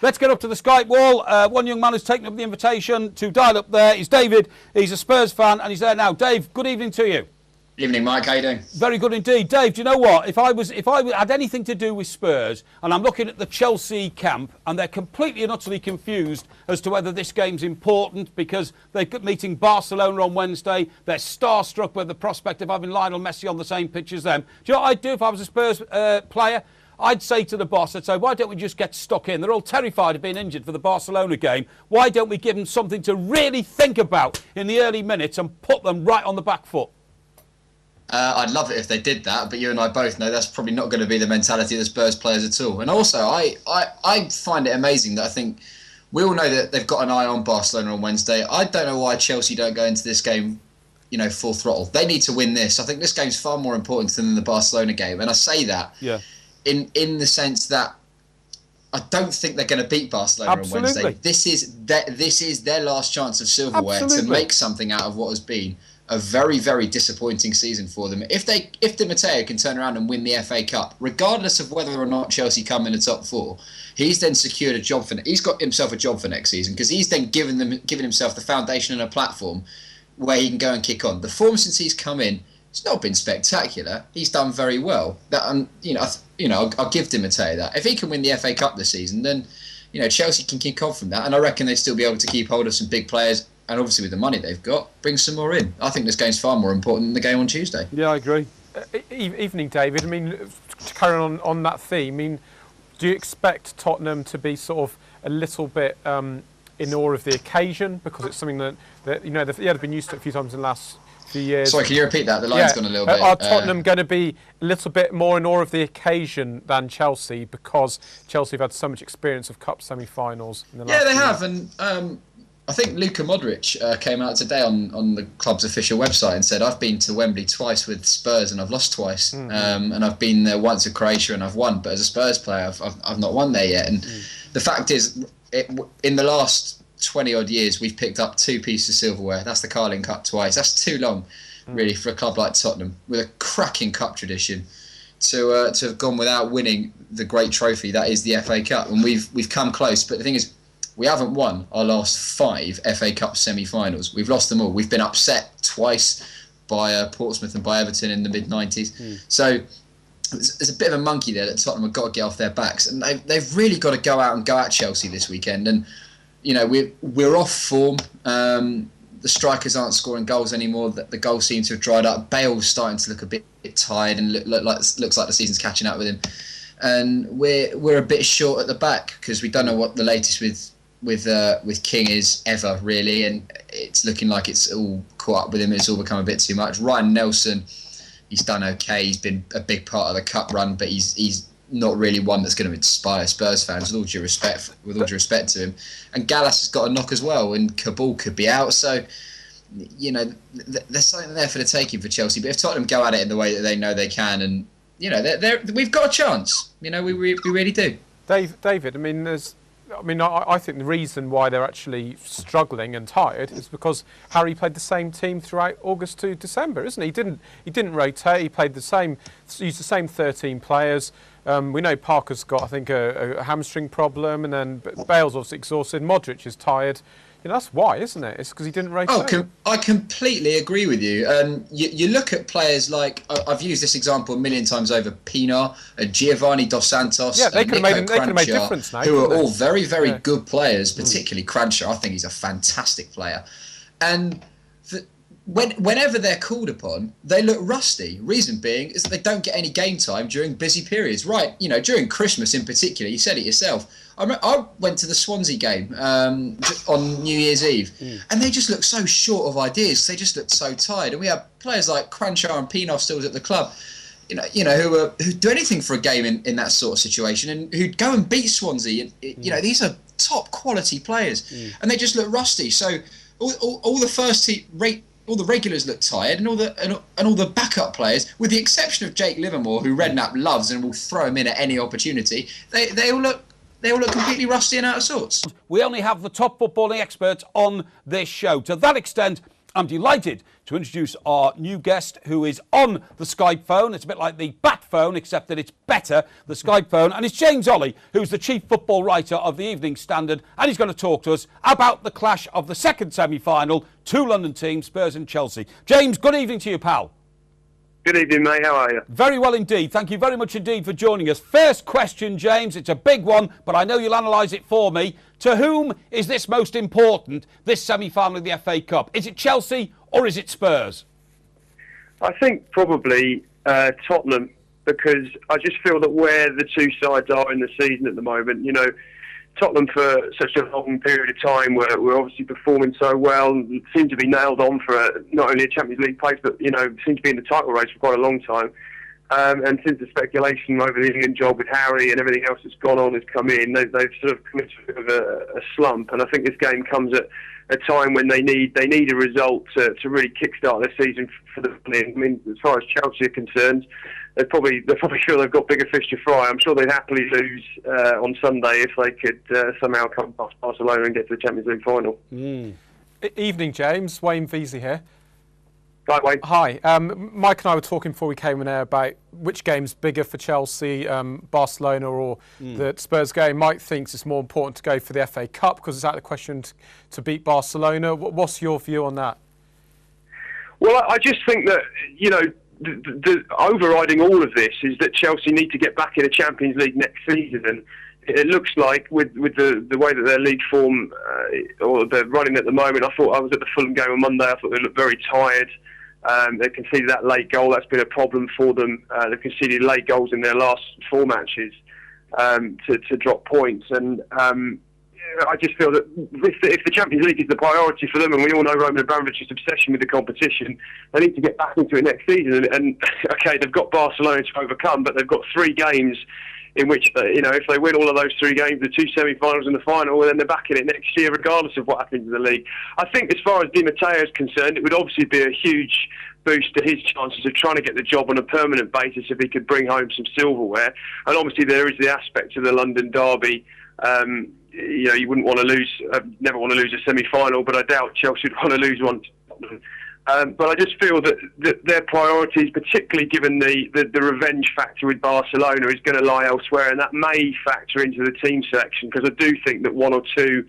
Let's get up to the Skype wall. One young man who's taken up the invitation to dial up there is David. He's a Spurs fan and he's there now. Dave, good evening to you. Evening, Mike. How you doing? Very good indeed. Dave, do you know what? If I had anything to do with Spurs, and I'm looking at the Chelsea camp, and they're completely and utterly confused as to whether this game's important because they're meeting Barcelona on Wednesday. They're starstruck with the prospect of having Lionel Messi on the same pitch as them. Do you know what I'd do if I was a Spurs player? I'd say to the boss, I'd say, why don't we just get stuck in? They're all terrified of being injured for the Barcelona game. Why don't we give them something to really think about in the early minutes and put them right on the back foot? I'd love it if they did that, but you and I both know that's probably not going to be the mentality of the Spurs players at all. And also, I find it amazing that I think we all know that they've got an eye on Barcelona on Wednesday. I don't know why Chelsea don't go into this game, full throttle. They need to win this. I think this game's far more important than the Barcelona game. And I say that in the sense that I don't think they're going to beat Barcelona on Wednesday. This is their last chance of silverware to make something out of what has been a very, very disappointing season for them. If Di Matteo can turn around and win the FA Cup, regardless of whether or not Chelsea come in the top four, he's then secured a job he's got himself a job for next season because he's then given himself the foundation and a platform where he can go and kick on. The form since he's come in, it's not been spectacular. He's done very well. I'll give Di Matteo that. If he can win the FA Cup this season, then Chelsea can kick on from that, and I reckon they'd still be able to keep hold of some big players. And obviously with the money they've got, bring some more in. I think this game's far more important than the game on Tuesday. Yeah, I agree. Evening, David. I mean, to carry on that theme, do you expect Tottenham to be sort of a little bit in awe of the occasion? Because it's something that they've been used to a few times in the last few years. Sorry, can you repeat that? The line's gone a little bit. Are Tottenham going to be a little bit more in awe of the occasion than Chelsea because Chelsea have had so much experience of cup semi-finals in the last they have. And I think Luka Modric came out today on the club's official website and said, I've been to Wembley twice with Spurs and I've lost twice. And I've been there once with Croatia and I've won. But as a Spurs player, I've not won there yet. And the fact is, in the last 20-odd years, we've picked up 2 pieces of silverware. That's the Carling Cup twice. That's too long, really, for a club like Tottenham, with a cracking cup tradition, to have gone without winning the great trophy that is the FA Cup. And we've come close. But the thing is, we haven't won our last 5 FA Cup semi-finals. We've lost them all. We've been upset twice by Portsmouth and by Everton in the mid-90s. So there's a bit of a monkey there that Tottenham have got to get off their backs. And they've really got to go at Chelsea this weekend. And, we're off form. The strikers aren't scoring goals anymore. The goals seem to have dried up. Bale's starting to look a bit tired and looks like the season's catching up with him. And we're a bit short at the back because we don't know what the latest with King is ever, really, and it's looking like it's all caught up with him. It's all become a bit too much. Ryan Nelson, he's done okay. He's been a big part of the cup run, but he's not really one that's going to inspire Spurs fans, with all due respect to him. And Gallas has got a knock as well, and Kabul could be out. So, there's something there for the taking for Chelsea. But if Tottenham go at it in the way that they know they can, and we've got a chance. We really do. David, I think the reason why they're actually struggling and tired is because Harry played the same team throughout August to December, isn't he? He didn't rotate. He played used the same 13 players. We know Parker's got, I think, a hamstring problem, and then Bale's obviously exhausted. Modric is tired. That's why, isn't it? It's because he didn't rotate. I completely agree with you. And you look at players like, I've used this example a million times over, Pienaar, Giovanni Dos Santos, they could have made a difference now, who are all very, very good players, particularly Crancher. I think he's a fantastic player. And whenever they're called upon, they look rusty. Reason being is that they don't get any game time during busy periods. Right, during Christmas in particular, you said it yourself. I went to the Swansea game on New Year's Eve, and they just looked so short of ideas. They just looked so tired. And we have players like Crancher and Pienaar still at the club, who do anything for a game in that sort of situation, and who'd go and beat Swansea. And these are top quality players, and they just look rusty. So all the first team all the regulars look tired, and all the backup players, with the exception of Jake Livermore, who Redknapp loves and will throw him in at any opportunity, they all look completely rusty and out of sorts. We only have the top footballing experts on this show. To that extent, I'm delighted to introduce our new guest who is on the Skype phone. It's a bit like the bat phone, except that it's better, the Skype phone. And it's James Olley, who's the chief football writer of the Evening Standard. And he's going to talk to us about the clash of the second semi-final, two London teams, Spurs and Chelsea. James, good evening to you, pal. Good evening, mate. How are you? Very well indeed. Thank you very much indeed for joining us. First question, James. It's a big one, but I know you'll analyse it for me. To whom is this most important, this semi-final of the FA Cup? Is it Chelsea or is it Spurs? I think probably Tottenham, because I just feel that where the two sides are in the season at the moment, you know, Tottenham for such a long period of time were obviously performing so well, seem to be nailed on for not only a Champions League place, but, you know, seem to be in the title race for quite a long time. And since the speculation over the England job with Harry and everything else that's gone on has come in, they've sort of come into a bit of a slump. And I think this game comes at a time when they need a result to really kickstart their season for the I mean, as far as Chelsea are concerned, they probably feel they've got bigger fish to fry. I'm sure they'd happily lose on Sunday if they could somehow come past Barcelona and get to the Champions League final. Evening, James. Wayne Veysey here. Hi, Wayne. Hi. Mike and I were talking before we came in there about which game's bigger for Chelsea, Barcelona or the Spurs game. Mike thinks it's more important to go for the FA Cup because it's out of the question to beat Barcelona. What's your view on that? Well, I just think that, you know, the overriding all of this is that Chelsea need to get back in a Champions League next season, and it looks like with the way that their league form or they're running at the moment. I was at the Fulham game on Monday. I thought they looked very tired. They conceded that late goal. That's been a problem for them. They've conceded late goals in their last 4 matches to drop points, and I just feel that if the Champions League is the priority for them, and we all know Roman Abramovich's obsession with the competition, they need to get back into it next season. And okay, they've got Barcelona to overcome, but they've got 3 games in which, you know, if they win all of those 3 games, the 2 semi-finals and the final, well, then they're back in it next year, regardless of what happens in the league. I think as far as Di Matteo is concerned, it would obviously be a huge boost to his chances of trying to get the job on a permanent basis if he could bring home some silverware. And obviously there is the aspect of the London derby. You know, you wouldn't want to lose, never want to lose a semi-final, but I doubt Chelsea would want to lose one. But I just feel that their priorities, particularly given the revenge factor with Barcelona, is going to lie elsewhere, and that may factor into the team selection, because I do think that 1 or 2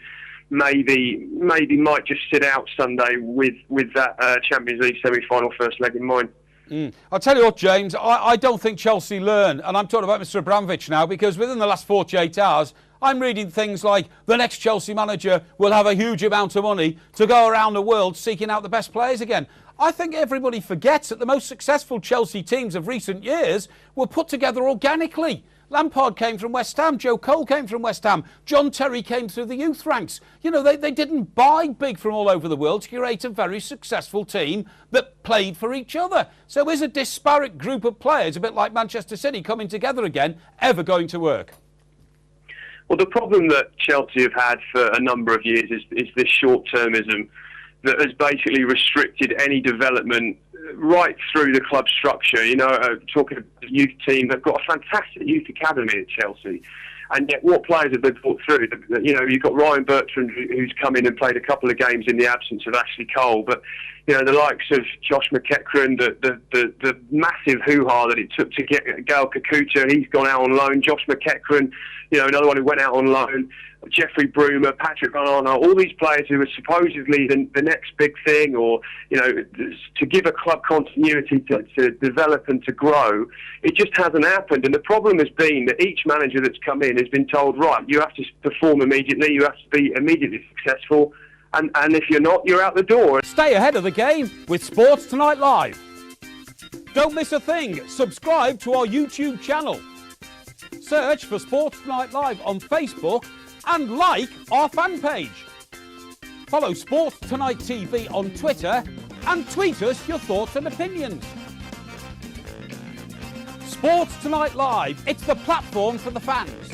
maybe might just sit out Sunday with that Champions League semi-final first leg in mind. I'll tell you what, James, I don't think Chelsea learn, and I'm talking about Mr. Abramovich now, because within the last 48 hours, I'm reading things like the next Chelsea manager will have a huge amount of money to go around the world seeking out the best players again. I think everybody forgets that the most successful Chelsea teams of recent years were put together organically. Lampard came from West Ham, Joe Cole came from West Ham, John Terry came through the youth ranks. You know, they didn't buy big from all over the world to create a very successful team that played for each other. So is a disparate group of players, a bit like Manchester City coming together again, ever going to work? Well, the problem that Chelsea have had for a number of years is this short-termism that has basically restricted any development right through the club structure. You know, talking about the youth team, they've got a fantastic youth academy at Chelsea. And yet, what players have they brought through? You know, you've got Ryan Bertrand, who's come in and played a couple of games in the absence of Ashley Cole. But, you know, the likes of Josh McEachran, the massive hoo-ha that it took to get Gael Kakuta, he's gone out on loan. Josh McEachran, you know, another one who went out on loan. Jeffrey Broomer, Patrick Van Arno, all these players who are supposedly the next big thing, or, you know, to give a club continuity to develop and to grow, it just hasn't happened. And the problem has been that each manager that's come in has been told, right, you have to perform immediately, you have to be immediately successful, and if you're not, you're out the door. Stay ahead of the game with Sports Tonight Live. Don't miss a thing. Subscribe to our YouTube channel. Search for Sports Tonight Live on Facebook and like our fan page. Follow Sports Tonight TV on Twitter and tweet us your thoughts and opinions. Sports Tonight Live, it's the platform for the fans.